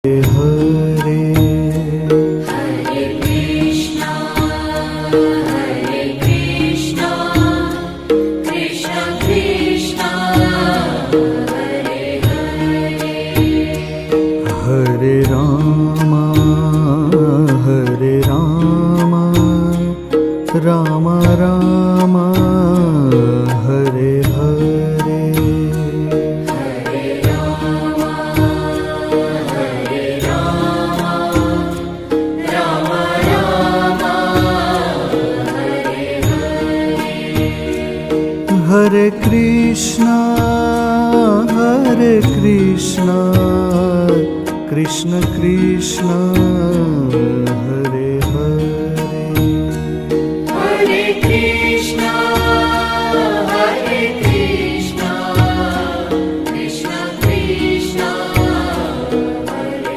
Hare Hare Krishna Krishna Krishna Hare Hare Hare Ram Ram Ram Hare Hare Hare Ram Ram Ram Hare Hare Hare Krishna Krishna Krishna Hare